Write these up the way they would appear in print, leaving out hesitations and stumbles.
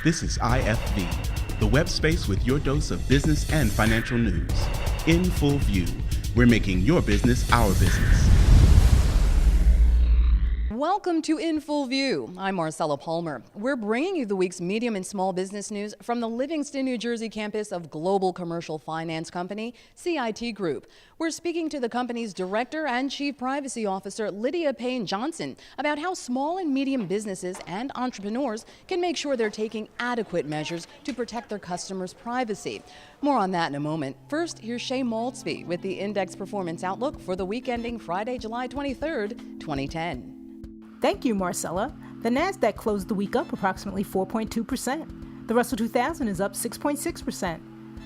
This is IFV, the web space with your dose of business and financial news. In full view, we're making your business our business. Welcome to In Full View. I'm Marcella Palmer. We're bringing you the week's medium and small business news from the Livingston, New Jersey campus of global commercial finance company CIPP Group. We're speaking to the company's director and chief privacy officer, Lydia Payne-Johnson, about how small and medium businesses and entrepreneurs can make sure they're taking adequate measures to protect their customers' privacy. More on that in a moment. First, here's Shay Maltzby with the Index Performance Outlook for the week ending Friday, July 23rd, 2010. Thank you, Marcella. The Nasdaq closed the week up approximately 4.2%. The Russell 2000 is up 6.6%.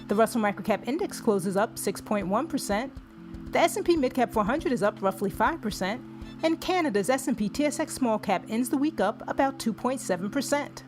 The Russell Microcap Index closes up 6.1%. The S&P Midcap 400 is up roughly 5%. And Canada's S&P TSX Smallcap ends the week up about 2.7%.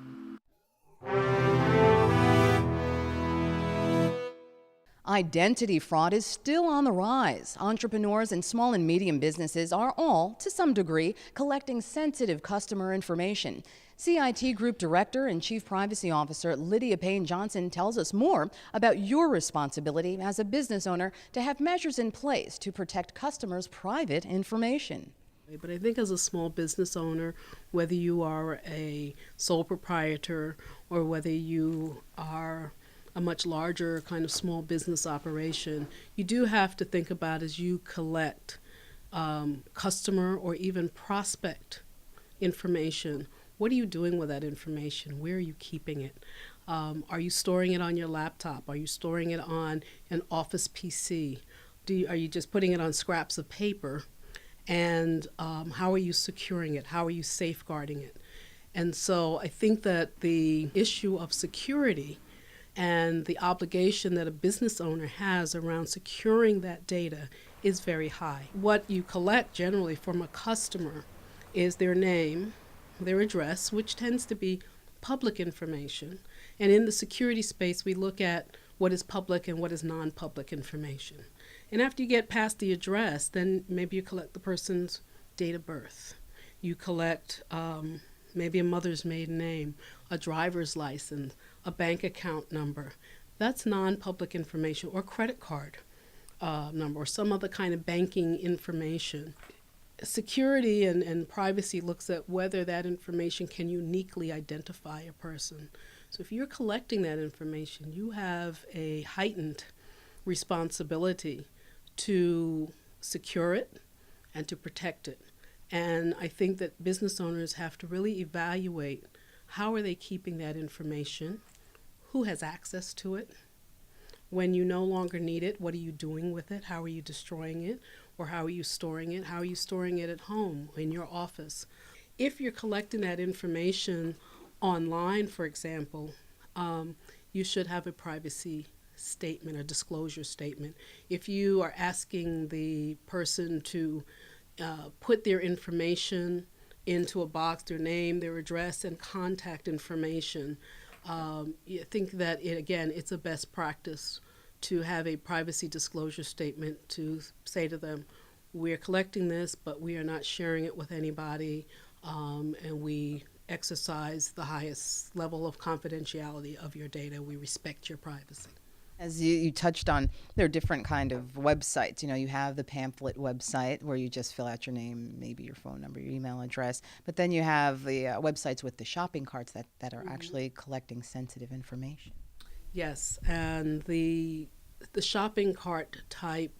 Identity fraud is still on the rise. Entrepreneurs and small and medium businesses are all, to some degree, collecting sensitive customer information. CIPP Group Director and Chief Privacy Officer Lydia Payne-Johnson tells us more about your responsibility as a business owner to have measures in place to protect customers' private information. But I think as a small business owner, whether you are a sole proprietor or whether you are a much larger kind of small business operation, you do have to think about as you collect customer or even prospect information, what are you doing with that information? Where are you keeping it? Are you storing it on your laptop? Are you storing it on an office PC? Are you just putting it on scraps of paper? And how are you securing it? How are you safeguarding it? And so I think that the issue of security and the obligation that a business owner has around securing that data is very high. What you collect generally from a customer is their name, their address, which tends to be public information. And in the security space, we look at what is public and what is non-public information. And after you get past the address, then maybe you collect the person's date of birth. You collect maybe a mother's maiden name, a driver's license, a bank account number. That's non-public information, or credit card number, or some other kind of banking information. Security and privacy looks at whether that information can uniquely identify a person. So if you're collecting that information, you have a heightened responsibility to secure it and to protect it. And I think that business owners have to really evaluate how are they keeping that information, who has access to it, when you no longer need it, what are you doing with it, how are you destroying it, or how are you storing it, how are you storing it at home, in your office. If you're collecting that information online, for example, you should have a privacy statement, a disclosure statement. If you are asking the person to put their information into a box, their name, their address, and contact information, I think that, it's a best practice to have a privacy disclosure statement to say to them, we're collecting this, but we are not sharing it with anybody, and we exercise the highest level of confidentiality of your data. We respect your privacy. As you touched on, there are different kind of websites. You have the pamphlet website where you just fill out your name, maybe your phone number, your email address. But then you have the websites with the shopping carts that are actually collecting sensitive information. Yes, and the shopping cart type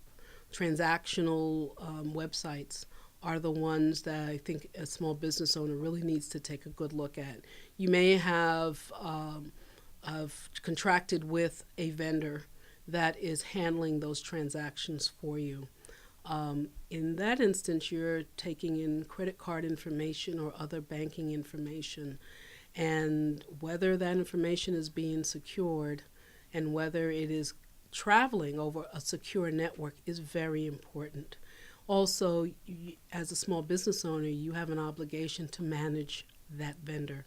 transactional websites are the ones that I think a small business owner really needs to take a good look at. You may have contracted with a vendor that is handling those transactions for you. In that instance, you're taking in credit card information or other banking information, and whether that information is being secured and whether it is traveling over a secure network is very important. Also, as a small business owner, you have an obligation to manage that vendor.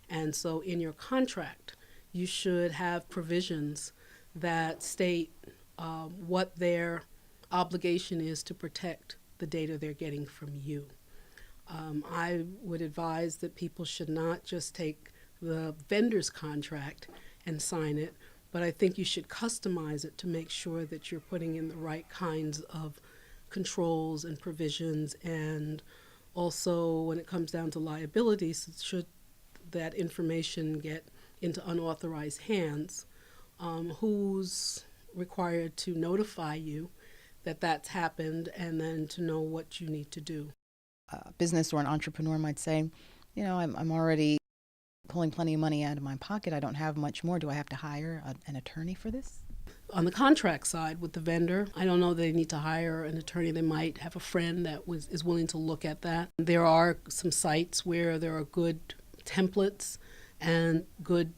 And so in your contract, you should have provisions that state what their obligation is to protect the data they're getting from you. I would advise that people should not just take the vendor's contract and sign it, but I think you should customize it to make sure that you're putting in the right kinds of controls and provisions, and also when it comes down to liabilities, should that information get into unauthorized hands, who's required to notify you that that's happened, and then to know what you need to do. A business or an entrepreneur might say, you know, I'm already pulling plenty of money out of my pocket. I don't have much more. Do I have to hire an attorney for this? On the contract side with the vendor, I don't know they need to hire an attorney. They might have a friend that is willing to look at that. There are some sites where there are good templates and good,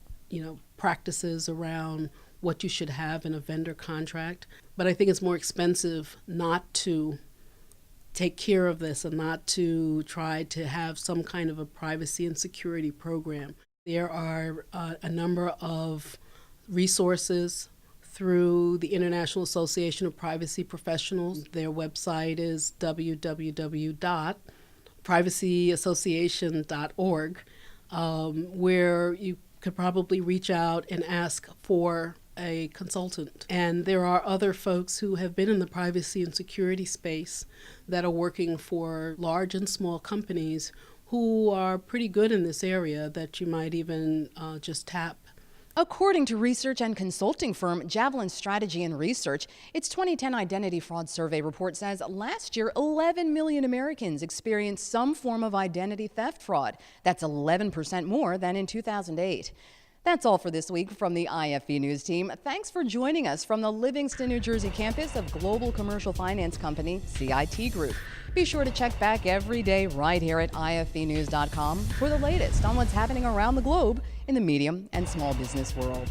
practices around what you should have in a vendor contract. But I think it's more expensive not to take care of this and not to try to have some kind of a privacy and security program. There are a number of resources through the International Association of Privacy Professionals. Their website is www.privacyassociation.org, where you could probably reach out and ask for a consultant. And there are other folks who have been in the privacy and security space that are working for large and small companies who are pretty good in this area that you might even just tap. According to research and consulting firm Javelin Strategy and Research, its 2010 Identity Fraud Survey report says last year 11 million Americans experienced some form of identity theft fraud. That's 11% more than in 2008. That's all for this week from the IFV News team. Thanks for joining us from the Livingston, New Jersey campus of global commercial finance company CIPP Group. Be sure to check back every day right here at ifvnews.com for the latest on what's happening around the globe in the medium and small business world.